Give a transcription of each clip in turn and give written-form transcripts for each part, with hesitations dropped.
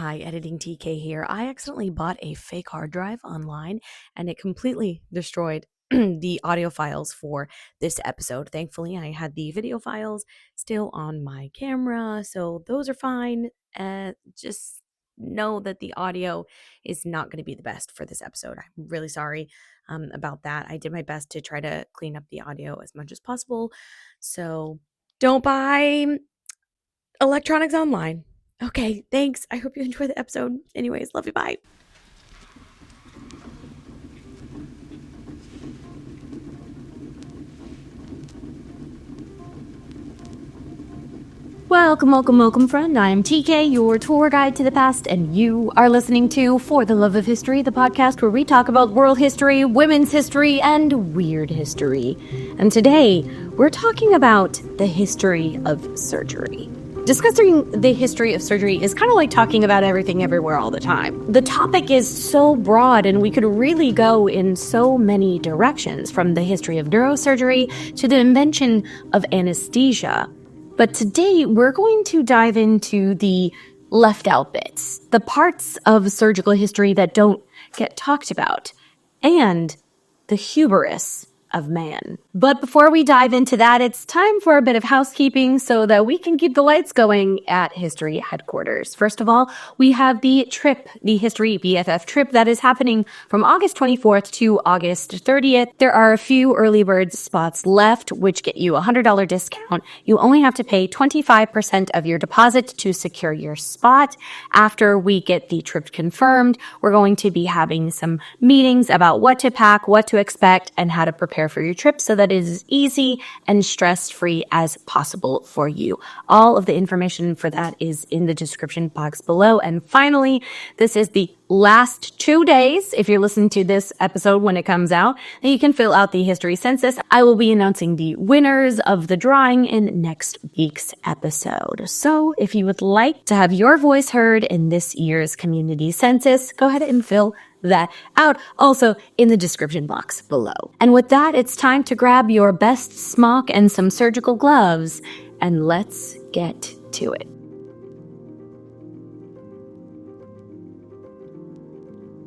Hi, Editing TK here. I accidentally bought a fake hard drive online and it completely destroyed the audio files for this episode. Thankfully, I had the video files still on my camera, so those are fine. Just know that the audio is not going to be the best for this episode. I'm really sorry about that. I did my best to try to clean up the audio as much as possible. So don't buy electronics online. Okay, thanks. I hope you enjoy the episode. Anyways, love you. Bye. Welcome, friend. I'm TK, your tour guide to the past, and you are listening to For the Love of History, the podcast where we talk about world history, women's history, and weird history. And today, we're talking about the history of surgery. Discussing the history of surgery is kind of like talking about everything everywhere all the time. The topic is so broad and we could really go in so many directions, from the history of neurosurgery to the invention of anesthesia. But today we're going to dive into the left out bits, the parts of surgical history that don't get talked about, and the hubris of man. But before we dive into that, it's time for a bit of housekeeping so that we can keep the lights going at History Headquarters. First of all, we have the trip, the History BFF trip that is happening from August 24th to August 30th. There are a few early bird spots left, which get you a $100 discount. You only have to pay 25% of your deposit to secure your spot. After we get the trip confirmed, we're going to be having some meetings about what to pack, what to expect, and how to prepare for your trip so that it is easy and stress-free as possible for you. All of the information for that is in the description box below. And finally, this is the last 2 days, if you're listening to this episode when it comes out, that you can fill out the history census. I will be announcing the winners of the drawing in next week's episode. So if you would like to have your voice heard in this year's community census, go ahead and fill that out, also in the description box below. And with that, it's time to grab your best smock and some surgical gloves, and let's get to it.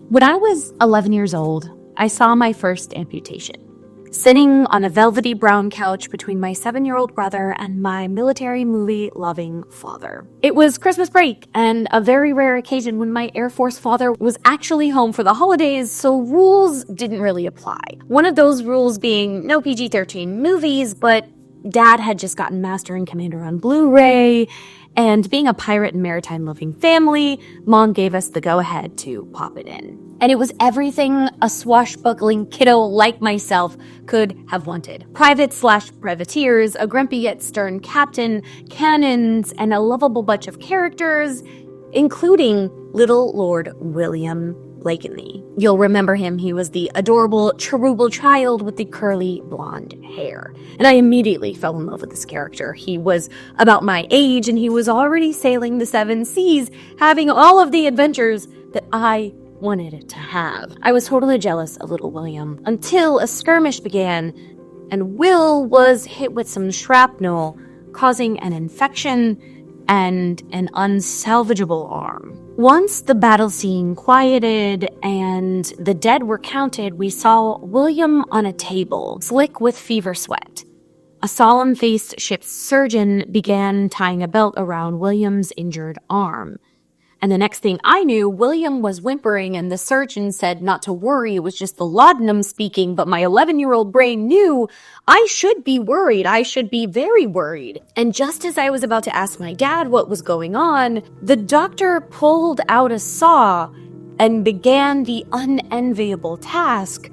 When I was 11 years old, I saw my first amputation. Sitting on a velvety brown couch between my 7-year-old brother and my military movie-loving father. It was Christmas break, and a very rare occasion when my Air Force father was actually home for the holidays, so rules didn't really apply. One of those rules being no PG-13 movies, but Dad had just gotten Master and Commander on Blu-ray, and being a pirate and maritime-loving family, Mom gave us the go-ahead to pop it in. And it was everything a swashbuckling kiddo like myself could have wanted. Privates/privateers, a grumpy yet stern captain, cannons, and a lovable bunch of characters, including little Lord William Blakeney. You'll remember him. He was the adorable cherubal child with the curly blonde hair. And I immediately fell in love with this character. He was about my age, and he was already sailing the 7 seas, having all of the adventures that I wanted to have. I was totally jealous of little William until a skirmish began, and Will was hit with some shrapnel, causing an infection and an unsalvageable arm. Once the battle scene quieted and the dead were counted, we saw William on a table, slick with fever sweat. A solemn-faced ship's surgeon began tying a belt around William's injured arm. And the next thing I knew, William was whimpering, and the surgeon said not to worry, it was just the laudanum speaking, but my 11-year-old brain knew I should be worried. I should be very worried. And just as I was about to ask my dad what was going on, the doctor pulled out a saw and began the unenviable task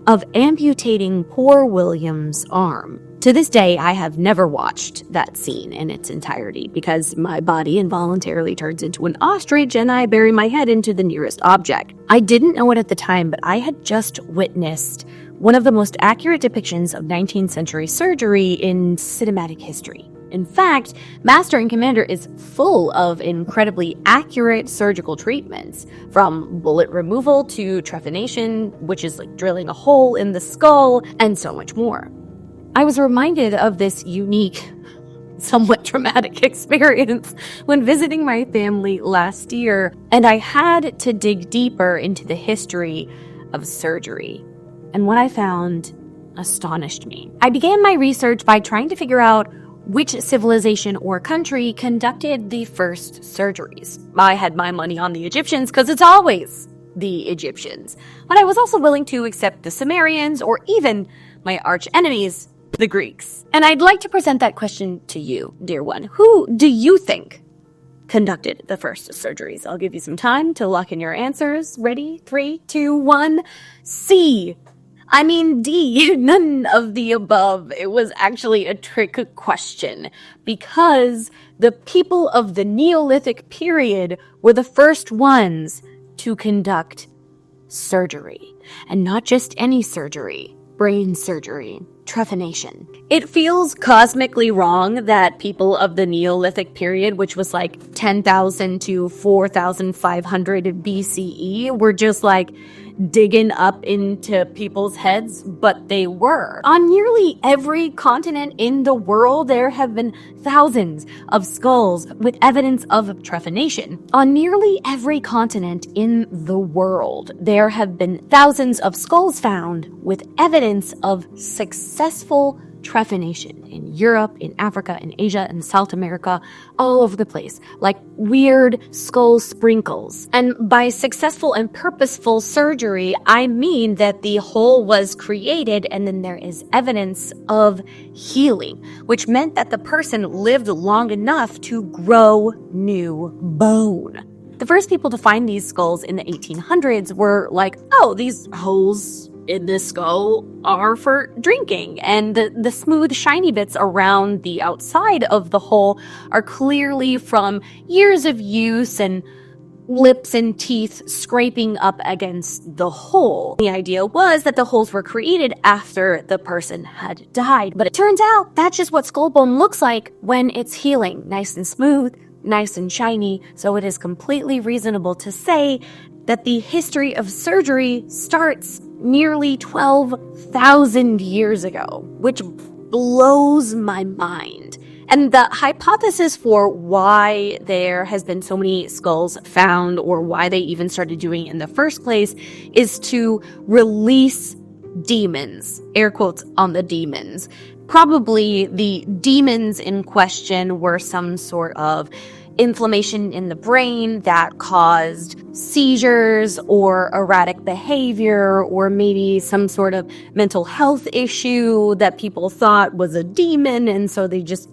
of amputating poor William's arm. To this day, I have never watched that scene in its entirety because my body involuntarily turns into an ostrich and I bury my head into the nearest object. I didn't know it at the time, but I had just witnessed one of the most accurate depictions of 19th century surgery in cinematic history. In fact, Master and Commander is full of incredibly accurate surgical treatments, from bullet removal to trepanation, which is like drilling a hole in the skull, and so much more. I was reminded of this unique somewhat traumatic experience when visiting my family last year, and I had to dig deeper into the history of surgery. And what I found astonished me. I began my research by trying to figure out which civilization or country conducted the first surgeries. I had my money on the Egyptians because it's always the Egyptians. But I was also willing to accept the Sumerians or even my arch enemies, the Greeks. And I'd like to present that question to you, dear one. Who do you think conducted the first surgeries? I'll give you some time to lock in your answers. Ready? 3, 2, 1. C. I mean D, none of the above. It was actually a trick question because the people of the Neolithic period were the first ones to conduct surgery. And not just any surgery, brain surgery, trepanation. It feels cosmically wrong that people of the Neolithic period, which was like 10,000 to 4,500 BCE, were just like digging up into people's heads, but they were. On nearly every continent in the world, there have been thousands of skulls with evidence of trepanation. On nearly every continent in the world, there have been thousands of skulls found with evidence of successful trepanation in Europe, in Africa, in Asia, in South America, all over the place, like weird skull sprinkles. And by successful and purposeful surgery, I mean that the hole was created and then there is evidence of healing, which meant that the person lived long enough to grow new bone. The first people to find these skulls in the 1800s were like, oh, these holes in this skull are for drinking, and the smooth shiny bits around the outside of the hole are clearly from years of use and lips and teeth scraping up against the hole. The idea was that the holes were created after the person had died, but it turns out that's just what skull bone looks like when it's healing, nice and smooth, nice and shiny. So it is completely reasonable to say that the history of surgery starts nearly 12,000 years ago, which blows my mind. And the hypothesis for why there has been so many skulls found, or why they even started doing it in the first place, is to release demons. Air quotes on the demons. Probably the demons in question were some sort of inflammation in the brain that caused seizures or erratic behavior, or maybe some sort of mental health issue that people thought was a demon, and so they just,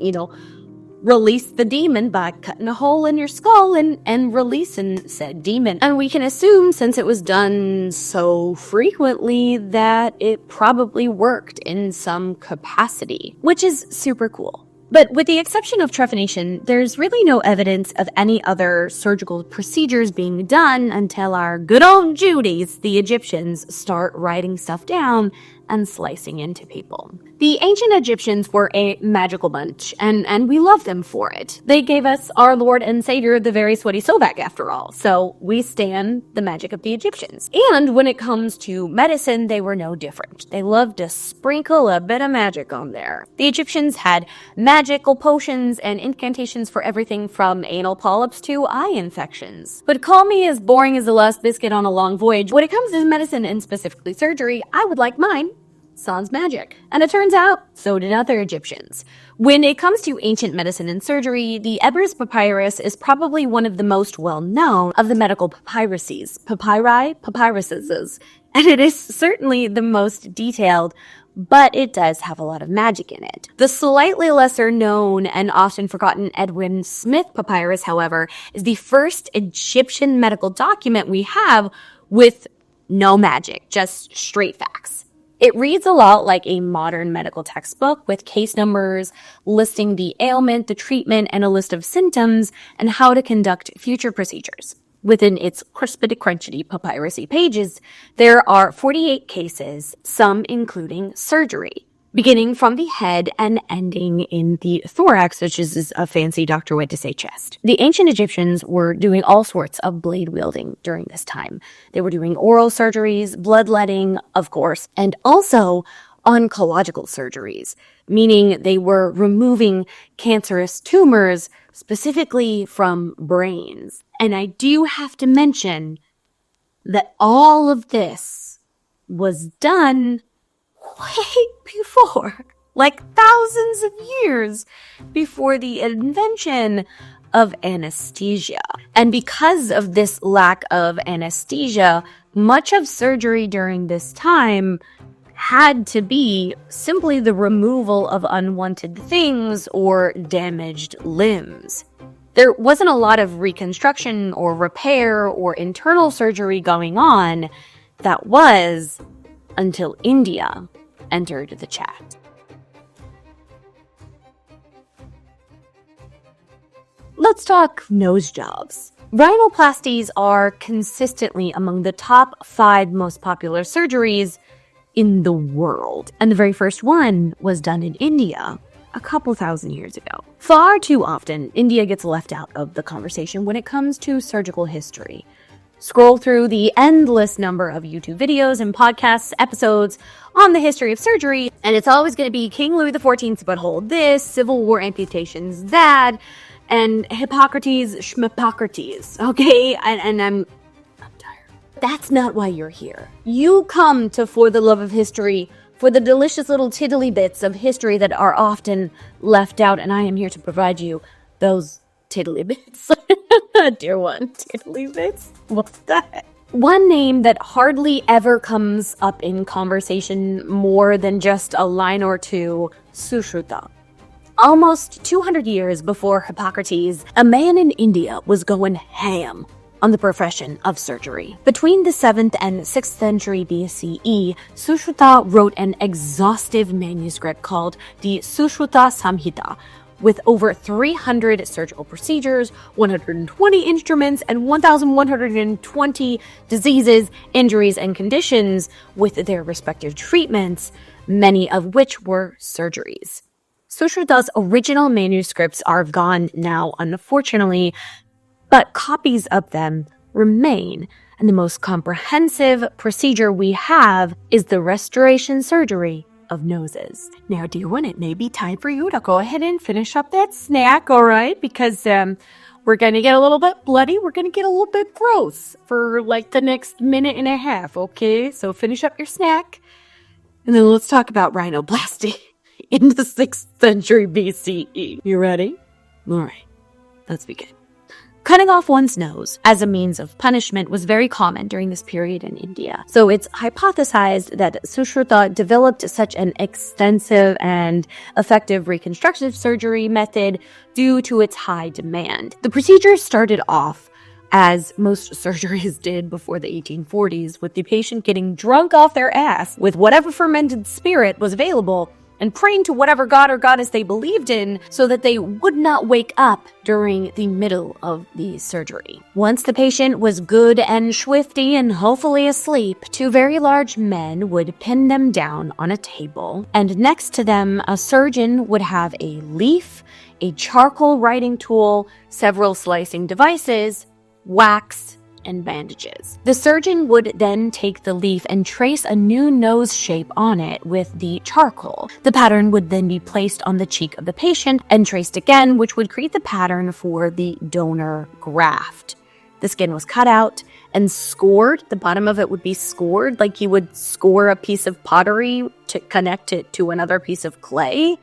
released the demon by cutting a hole in your skull and releasing said demon. And we can assume, since it was done so frequently, that it probably worked in some capacity, which is super cool. But with the exception of trepanation, there's really no evidence of any other surgical procedures being done until our good old Judies, the Egyptians, start writing stuff down and slicing into people. The ancient Egyptians were a magical bunch, and we love them for it. They gave us our Lord and Savior, the very sweaty Sobek, after all, so we stan the magic of the Egyptians. And when it comes to medicine, they were no different. They loved to sprinkle a bit of magic on there. The Egyptians had magical potions and incantations for everything from anal polyps to eye infections. But call me as boring as the last biscuit on a long voyage. When it comes to medicine, and specifically surgery, I would like mine sans magic. And it turns out, so did other Egyptians. When it comes to ancient medicine and surgery, the Ebers Papyrus is probably one of the most well-known of the medical papyruses. Papyruses. And it is certainly the most detailed, but it does have a lot of magic in it. The slightly lesser known and often forgotten Edwin Smith Papyrus, however, is the first Egyptian medical document we have with no magic, just straight facts. It reads a lot like a modern medical textbook with case numbers listing the ailment, the treatment, and a list of symptoms and how to conduct future procedures. Within its crispity-crunchity papyrusy pages, there are 48 cases, some including surgery, beginning from the head and ending in the thorax, which is a fancy doctor way to say chest. The ancient Egyptians were doing all sorts of blade wielding during this time. They were doing oral surgeries, bloodletting, of course, and also oncological surgeries, meaning they were removing cancerous tumors, specifically from brains. And I do have to mention that all of this was done way before, like thousands of years before the invention of anesthesia. And because of this lack of anesthesia, much of surgery during this time had to be simply the removal of unwanted things or damaged limbs. There wasn't a lot of reconstruction or repair or internal surgery going on. That was until India entered the chat. Let's talk nose jobs. Rhinoplasties are consistently among the top 5 most popular surgeries in the world. And the very first one was done in India a couple thousand years ago. Far too often, India gets left out of the conversation when it comes to surgical history. Scroll through the endless number of YouTube videos and podcasts, episodes on the history of surgery, and it's always going to be King Louis XIV's butthole this, Civil War amputations that, and Hippocrates schmippocrates, okay? And I'm tired. That's not why you're here. You come to For the Love of History for the delicious little tiddly bits of history that are often left out, and I am here to provide you those tiddly bits. Dear one, tiddly bits? What's that? One name that hardly ever comes up in conversation more than just a line or two, Sushruta. Almost 200 years before Hippocrates, a man in India was going ham on the profession of surgery. Between the 7th and 6th century BCE, Sushruta wrote an exhaustive manuscript called the Sushruta Samhita, with over 300 surgical procedures, 120 instruments, and 1,120 diseases, injuries, and conditions with their respective treatments, many of which were surgeries. Sushruta's original manuscripts are gone now, unfortunately, but copies of them remain, and the most comprehensive procedure we have is the restoration surgery of noses. Now, dear one, it may be time for you to go ahead and finish up that snack, all right? Because we're going to get a little bit bloody. We're going to get a little bit gross for like the next minute and a half, okay? So finish up your snack, and then let's talk about rhinoplasty in the 6th century BCE. You ready? All right, let's begin. Cutting off one's nose as a means of punishment was very common during this period in India. So it's hypothesized that Sushruta developed such an extensive and effective reconstructive surgery method due to its high demand. The procedure started off as most surgeries did before the 1840s, with the patient getting drunk off their ass with whatever fermented spirit was available and praying to whatever god or goddess they believed in so that they would not wake up during the middle of the surgery. Once the patient was good and swifty and hopefully asleep, 2 very large men would pin them down on a table, and next to them a surgeon would have a leaf, a charcoal writing tool, several slicing devices, wax, and bandages. The surgeon would then take the leaf and trace a new nose shape on it with the charcoal. The pattern would then be placed on the cheek of the patient and traced again, which would create the pattern for the donor graft. The skin was cut out and scored. The bottom of it would be scored like you would score a piece of pottery to connect it to another piece of clay.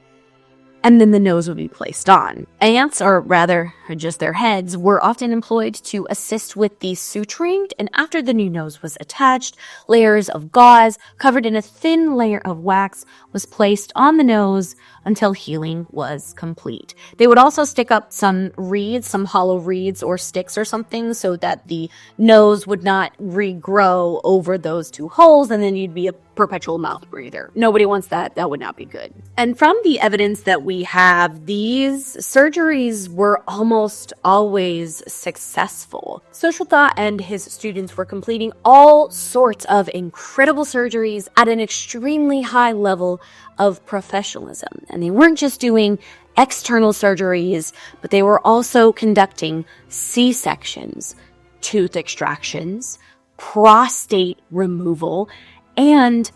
And then the nose would be placed on. Ants, or rather just their heads, were often employed to assist with the suturing, and after the new nose was attached, layers of gauze covered in a thin layer of wax was placed on the nose until healing was complete. They would also stick up some reeds, some hollow reeds or sticks or something, so that the nose would not regrow over those 2 holes, and then you'd be a perpetual mouth breather. Nobody wants that. That would not be good. And from the evidence that we have, these surgeries were almost always successful. Sushruta and his students were completing all sorts of incredible surgeries at an extremely high level of professionalism. And they weren't just doing external surgeries, but they were also conducting C-sections, tooth extractions, prostate removal, and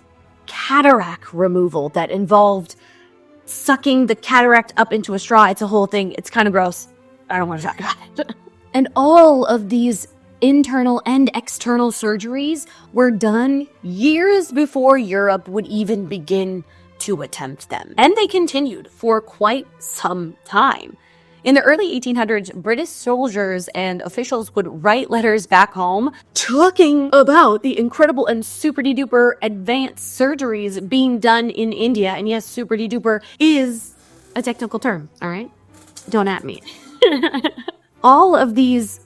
cataract removal that involved sucking the cataract up into a straw. It's a whole thing. It's kind of gross. I don't want to talk about it. And all of these internal and external surgeries were done years before Europe would even begin to attempt them. And they continued for quite some time. In the early 1800s, British soldiers and officials would write letters back home talking about the incredible and super-de-duper advanced surgeries being done in India. And yes, super-de-duper is a technical term, all right? Don't at me. All of these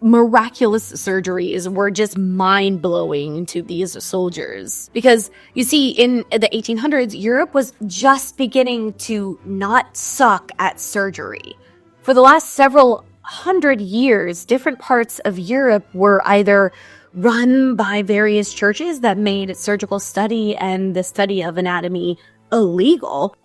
miraculous surgeries were just mind-blowing to these soldiers. Because, you see, in the 1800s, Europe was just beginning to not suck at surgery. For the last several hundred years, different parts of Europe were either run by various churches that made surgical study and the study of anatomy illegal,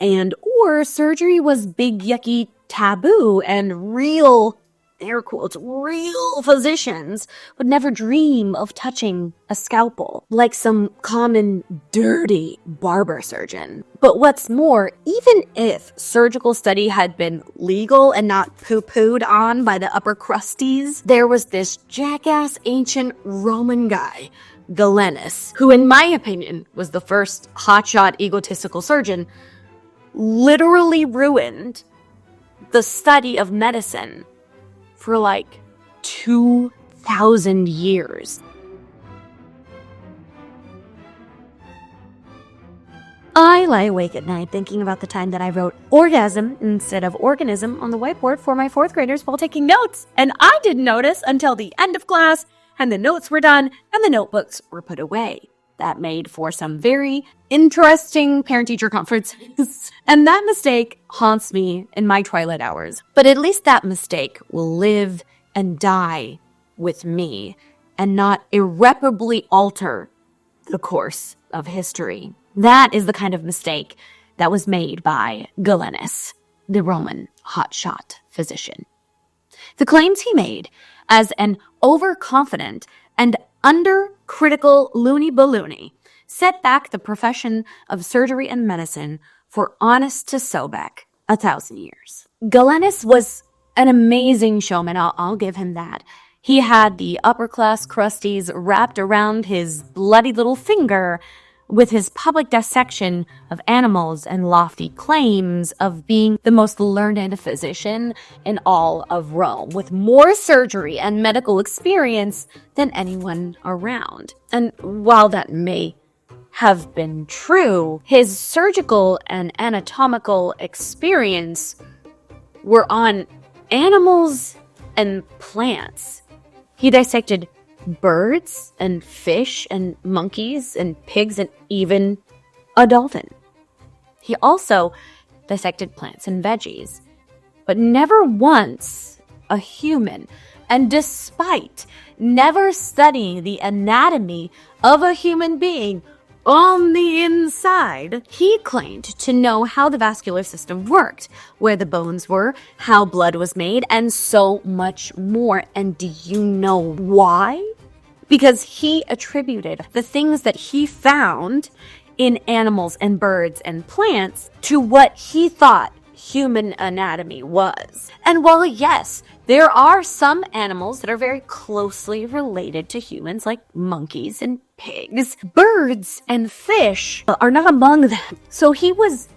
or surgery was big, yucky taboo, and real, air quotes, real physicians would never dream of touching a scalpel like some common, dirty barber surgeon. But what's more, even if surgical study had been legal and not poo-pooed on by the upper crusties, there was this jackass ancient Roman guy, Galenus, who in my opinion was the first hotshot egotistical surgeon, literally ruined the study of medicine for like 2,000 years. I lie awake at night thinking about the time that I wrote orgasm instead of organism on the whiteboard for my fourth graders while taking notes. And I didn't notice until the end of class and the notes were done and the notebooks were put away. That made for some very interesting parent-teacher conferences. And that mistake haunts me in my twilight hours. But at least that mistake will live and die with me and not irreparably alter the course of history. That is the kind of mistake that was made by Galenus, the Roman hotshot physician. The claims he made as an overconfident and under-critical loony balloony set back the profession of surgery and medicine for honest to Sobek 1,000 years. Galenus was an amazing showman, I'll give him that. He had the upper-class crusties wrapped around his bloody little finger with his public dissection of animals and lofty claims of being the most learned physician in all of Rome, with more surgery and medical experience than anyone around. And while that may have been true, his surgical and anatomical experience were on animals and plants. He dissected birds and fish and monkeys and pigs and even a dolphin. He also dissected plants and veggies, but never once a human. And despite never studying the anatomy of a human being on the inside, he claimed to know how the vascular system worked, where the bones were, how blood was made, and so much more. And do you know why? Because he attributed the things that he found in animals and birds and plants to what he thought human anatomy was. And while yes, there are some animals that are very closely related to humans, like monkeys and pigs, birds and fish are not among them. So he was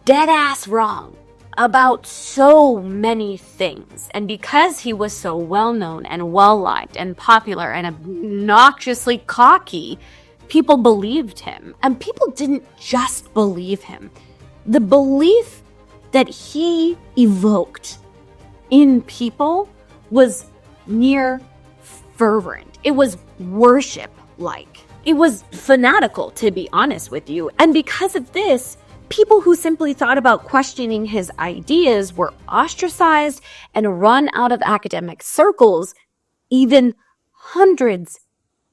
dead ass wrong about so many things. And because he was so well-known and well-liked and popular and obnoxiously cocky, people believed him. And people didn't just believe him. The belief that he evoked in people was near fervent. It was worship-like. It was fanatical, to be honest with you. And because of this, people who simply thought about questioning his ideas were ostracized and run out of academic circles, even hundreds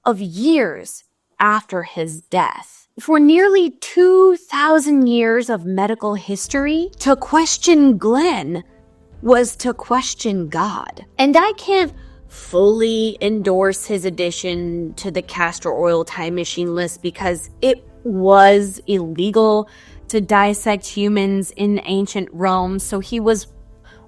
of years after his death. For nearly 2,000 years of medical history, to question Glenn was to question God. And I can't fully endorse his addition to the castor oil time machine list because it was illegal to dissect humans in ancient Rome, so he was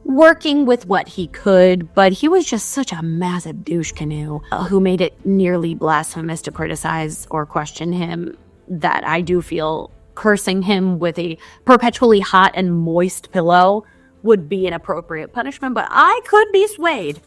working with what he could, but he was just such a massive douche canoe who made it nearly blasphemous to criticize or question him that I do feel cursing him with a perpetually hot and moist pillow would be an appropriate punishment, but I could be swayed.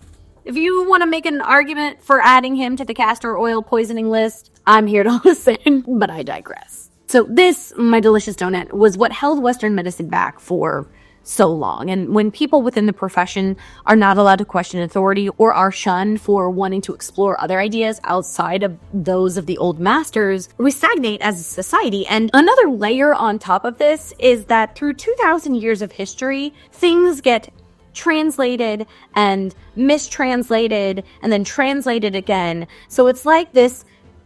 If you want to make an argument for adding him to the castor oil poisoning list, I'm here to listen, but I digress. So this, my delicious donut, was what held Western medicine back for so long. And when people within the profession are not allowed to question authority or are shunned for wanting to explore other ideas outside of those of the old masters, we stagnate as a society. And another layer on top of this is that through 2,000 years of history, things get translated and mistranslated and then translated again. So it's like this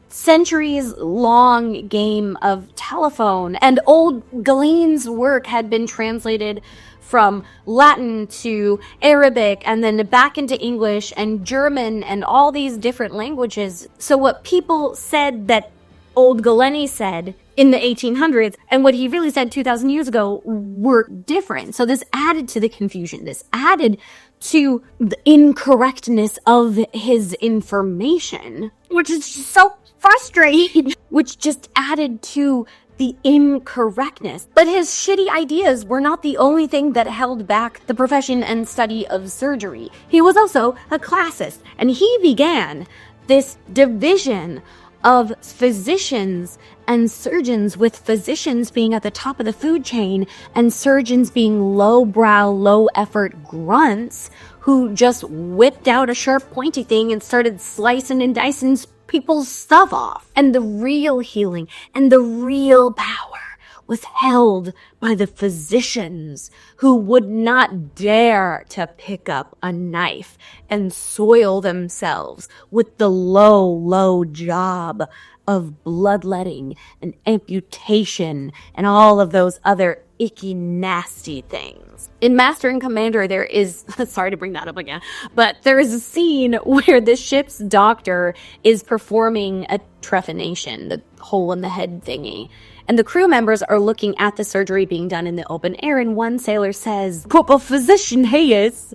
centuries-long game of telephone, and old Galen's work had been translated from Latin to Arabic and then back into English and German and all these different languages. So what people said that old Galen said in the 1800s and what he really said 2,000 years ago were different. So this added to the confusion. This added to the incorrectness of his information, which is just so frustrating, which just added to the incorrectness. But his shitty ideas were not the only thing that held back the profession and study of surgery. He was also a classist, and he began this division of physicians and surgeons, with physicians being at the top of the food chain and surgeons being lowbrow, low-effort grunts who just whipped out a sharp, pointy thing and started slicing and dicing people's stuff off. And the real healing and the real power was held by the physicians who would not dare to pick up a knife and soil themselves with the low job of bloodletting and amputation and all of those other icky, nasty things. In Master and Commander, there is, sorry to bring that up again, but there is a scene where the ship's doctor is performing a trepanation, the hole in the head thingy. And the crew members are looking at the surgery being done in the open air, and one sailor says, "Proper physician he is."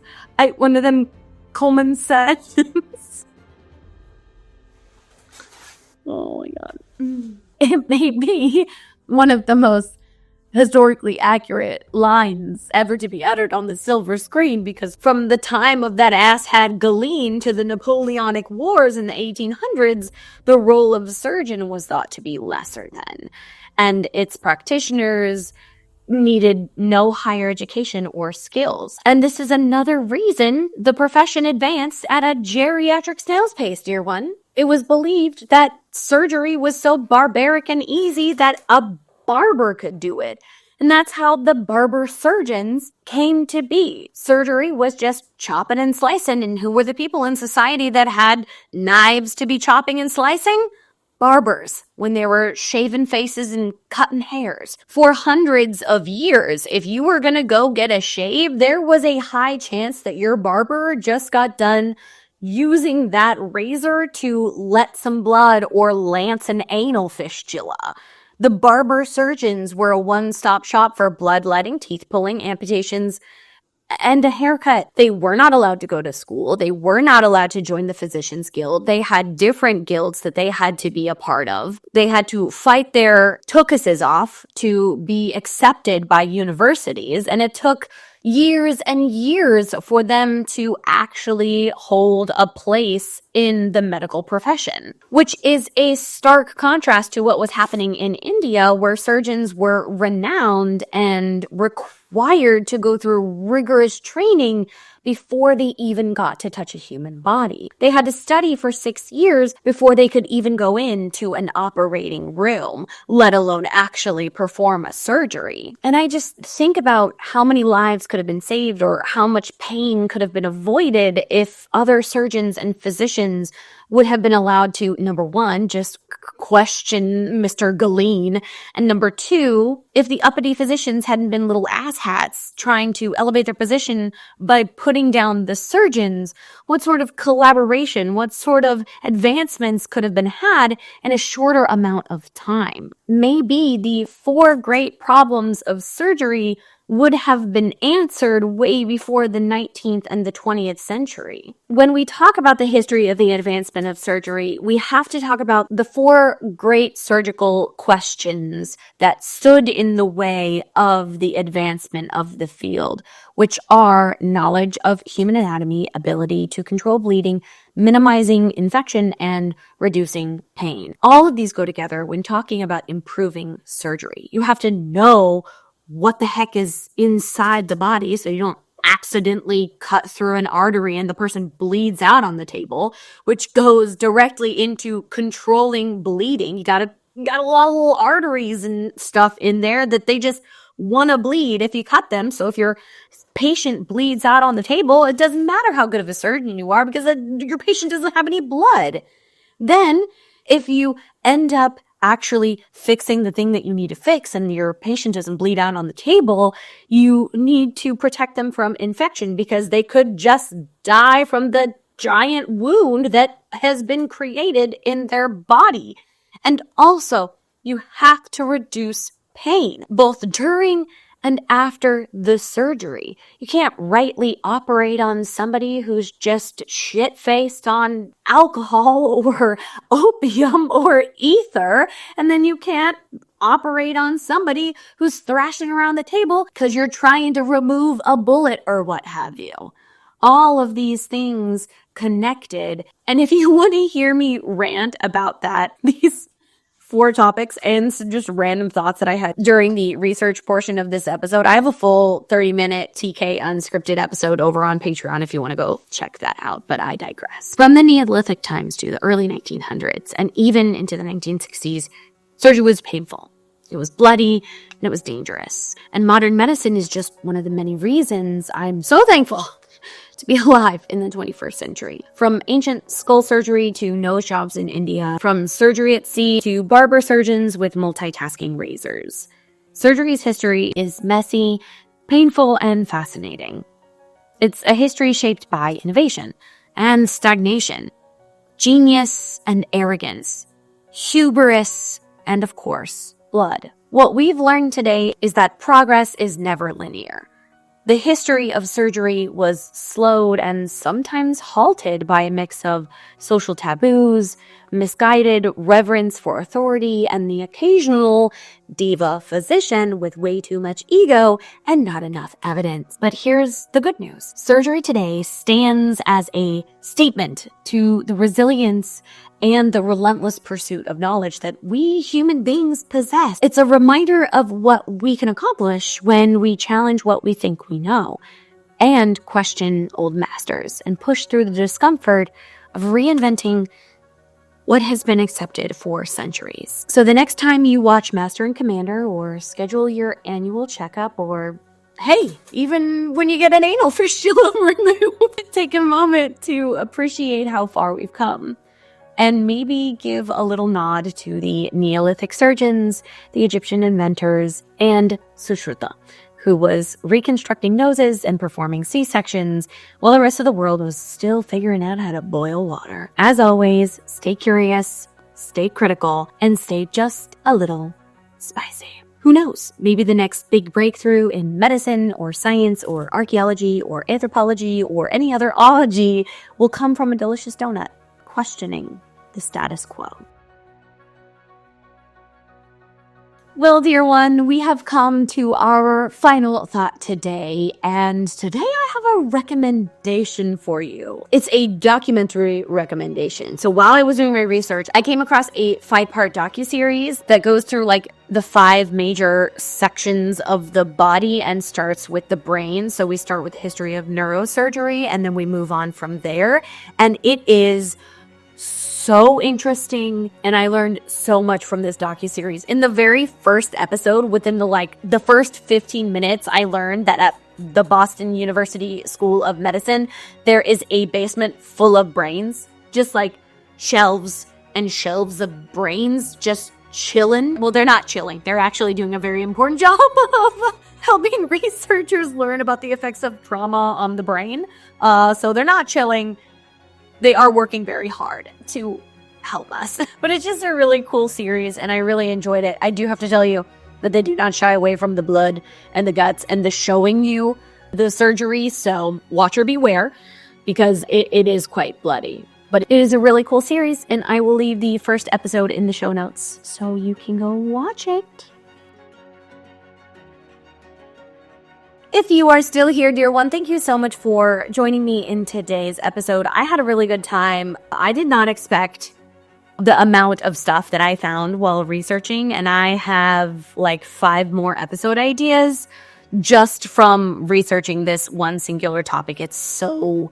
One of them common sense. Oh my god. It may be one of the most historically accurate lines ever to be uttered on the silver screen, because from the time of that asshat Galen to the Napoleonic Wars in the 1800s, the role of surgeon was thought to be lesser than, and its practitioners needed no higher education or skills. And this is another reason the profession advanced at a geriatric snail's pace, dear one. It was believed that surgery was so barbaric and easy that a barber could do it. And that's how the barber surgeons came to be. Surgery was just chopping and slicing. And who were the people in society that had knives to be chopping and slicing? Barbers, when they were shaving faces and cutting hairs. For hundreds of years, if you were going to go get a shave, there was a high chance that your barber just got done using that razor to let some blood or lance an anal fistula. The barber surgeons were a one-stop shop for bloodletting, teeth pulling, amputations, and a haircut. They were not allowed to go to school. They were not allowed to join the Physicians Guild. They had different guilds that they had to be a part of. They had to fight their tuchuses off to be accepted by universities, and it took years and years for them to actually hold a place in the medical profession, which is a stark contrast to what was happening in India, where surgeons were renowned and required to go through rigorous training before they even got to touch a human body. They had to study for 6 years before they could even go into an operating room, let alone actually perform a surgery. And I just think about how many lives could have been saved or how much pain could have been avoided if other surgeons and physicians would have been allowed to, number one, just question Mr. Galen, and number two, if the uppity physicians hadn't been little asshats trying to elevate their position by putting down the surgeons, what sort of collaboration, what sort of advancements could have been had in a shorter amount of time? Maybe the 4 great problems of surgery would have been answered way before the 19th and the 20th century. When we talk about the history of the advancement of surgery, we have to talk about the 4 great surgical questions that stood in the way of the advancement of the field, which are knowledge of human anatomy, ability to control bleeding, minimizing infection, and reducing pain. All of these go together when talking about improving surgery. You have to know what the heck is inside the body so you don't accidentally cut through an artery and the person bleeds out on the table, which goes directly into controlling bleeding. You got a lot of little arteries and stuff in there that they just want to bleed if you cut them. So if your patient bleeds out on the table, it doesn't matter how good of a surgeon you are because your patient doesn't have any blood. Then if you end up actually fixing the thing that you need to fix and your patient doesn't bleed out on the table, you need to protect them from infection because they could just die from the giant wound that has been created in their body. And also, you have to reduce pain, both during and after the surgery. You can't rightly operate on somebody who's just shit-faced on alcohol or opium or ether, and then you can't operate on somebody who's thrashing around the table because you're trying to remove a bullet or what have you. All of these things connected. And if you want to hear me rant about that, these 4 topics and some just random thoughts that I had during the research portion of this episode, I have a full 30-minute TK unscripted episode over on Patreon if you want to go check that out, but I digress. From the Neolithic times to the early 1900s and even into the 1960s, surgery was painful. It was bloody and it was dangerous. And modern medicine is just one of the many reasons I'm so thankful to be alive in the 21st century. From ancient skull surgery to nose jobs in India, from surgery at sea to barber surgeons with multitasking razors. Surgery's history is messy, painful, and fascinating. It's a history shaped by innovation and stagnation, genius and arrogance, hubris, and of course, blood. What we've learned today is that progress is never linear. The history of surgery was slowed and sometimes halted by a mix of social taboos, misguided reverence for authority, and the occasional diva physician with way too much ego and not enough evidence. But here's the good news. Surgery today stands as a statement to the resilience and the relentless pursuit of knowledge that we human beings possess. It's a reminder of what we can accomplish when we challenge what we think we know and question old masters and push through the discomfort of reinventing what has been accepted for centuries. So the next time you watch Master and Commander or schedule your annual checkup or hey, even when you get an anal fistula removed, take a moment to appreciate how far we've come. And maybe give a little nod to the Neolithic surgeons, the Egyptian inventors, and Sushruta, who was reconstructing noses and performing C-sections while the rest of the world was still figuring out how to boil water. As always, stay curious, stay critical, and stay just a little spicy. Who knows? Maybe the next big breakthrough in medicine or science or archaeology or anthropology or any other ology will come from a delicious donut, questioning the status quo. Well, dear one, we have come to our final thought today, and today I have a recommendation for you. It's a documentary recommendation. So while I was doing my research, I came across a 5-part docuseries that goes through like the 5 major sections of the body and starts with the brain. So we start with the history of neurosurgery, and then we move on from there. And it is so interesting, and I learned so much from this docuseries. In the very first episode, within the first 15 minutes, I learned that at the Boston University School of Medicine, there is a basement full of brains, just like shelves and shelves of brains just chilling. Well, they're not chilling. They're actually doing a very important job of helping researchers learn about the effects of trauma on the brain. So they're not chilling. They are working very hard to help us. But it's just a really cool series, and I really enjoyed it. I do have to tell you that they do not shy away from the blood and the guts and the showing you the surgery. So watch or beware, because it is quite bloody. But it is a really cool series, and I will leave the first episode in the show notes so you can go watch it. If you are still here, dear one, thank you so much for joining me in today's episode. I had a really good time. I did not expect the amount of stuff that I found while researching, and I have like 5 more episode ideas just from researching this one singular topic. It's so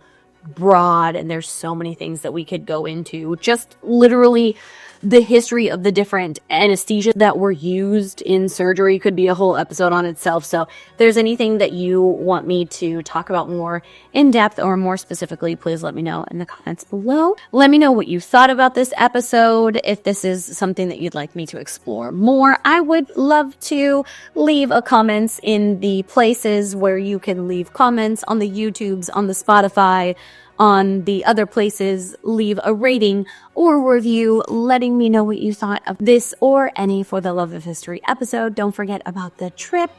broad, and there's so many things that we could go into. Just literally the history of the different anesthesia that were used in surgery could be a whole episode on itself. So if there's anything that you want me to talk about more in depth or more specifically, please let me know in the comments below. Let me know what you thought about this episode. If this is something that you'd like me to explore more, I would love to leave a comments in the places where you can leave comments, on the YouTubes, on the Spotify, on the other places. Leave a rating or review letting me know what you thought of this or any For the Love of History episode. Don't forget about the trip.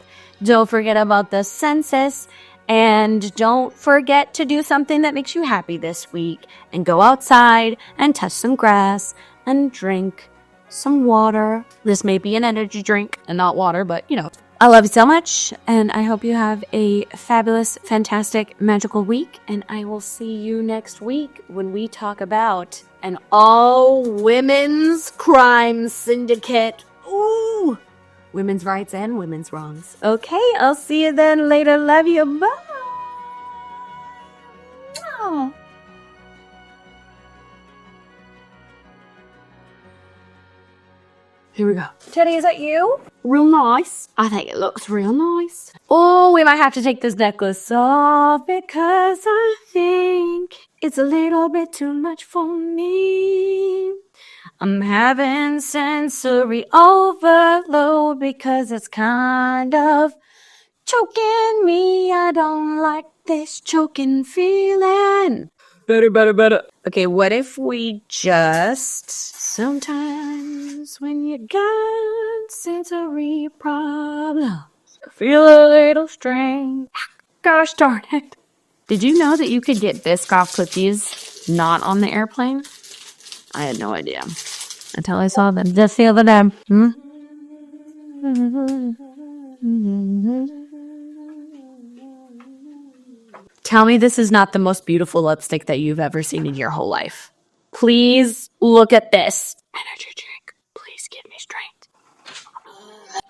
Don't forget about the census. And don't forget to do something that makes you happy this week and go outside and touch some grass and drink some water. This may be an energy drink and not water, but you know. I love you so much, and I hope you have a fabulous, fantastic, magical week, and I will see you next week when we talk about an all-women's crime syndicate. Ooh! Women's rights and women's wrongs. Okay, I'll see you then later. Love you. Bye! Oh. Here we go. Teddy, is that you? Real nice. I think it looks real nice. Oh, we might have to take this necklace off because I think it's a little bit too much for me. I'm having sensory overload because it's kind of choking me. I don't like this choking feeling. Better. Okay, what if we just... Sometimes when you got sensory problems, feel a little strain. Gosh darn it. Did you know that you could get Biscoff cookies not on the airplane? I had no idea until I saw them just the other day. Tell me this is not the most beautiful lipstick that you've ever seen in your whole life. Please look at this. Energy drink. Please give me strength.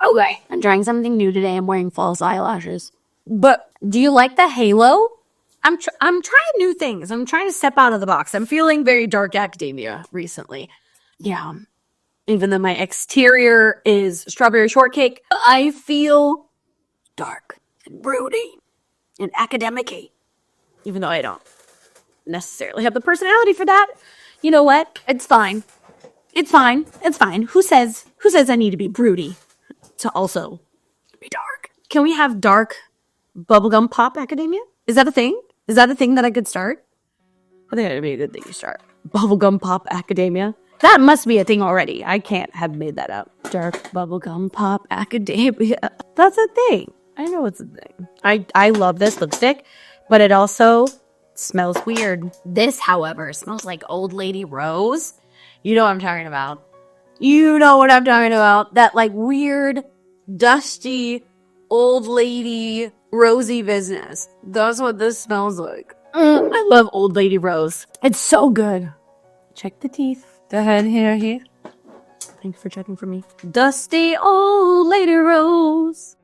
Okay. I'm trying something new today. I'm wearing false eyelashes. But do you like the halo? I'm trying new things. I'm trying to step out of the box. I'm feeling very dark academia recently. Yeah. Even though my exterior is strawberry shortcake, I feel dark and broody and academic-y. Even though I don't necessarily have the personality for that. You know what? It's fine. It's fine. Who says I need to be broody to also be dark? Can we have dark bubblegum pop academia? Is that a thing? Is that a thing that I could start? I think that'd be a good thing to start. Bubblegum pop academia. That must be a thing already. I can't have made that up. Dark bubblegum pop academia. That's a thing. I know it's a thing. I love this lipstick, but it also smells weird. This, however, smells like Old Lady Rose. You know what I'm talking about. You know what I'm talking about. That like weird, dusty, old lady, rosy business. That's what this smells like. I love Old Lady Rose. It's so good. Check the teeth. The head here. Thanks for checking for me. Dusty Old Lady Rose.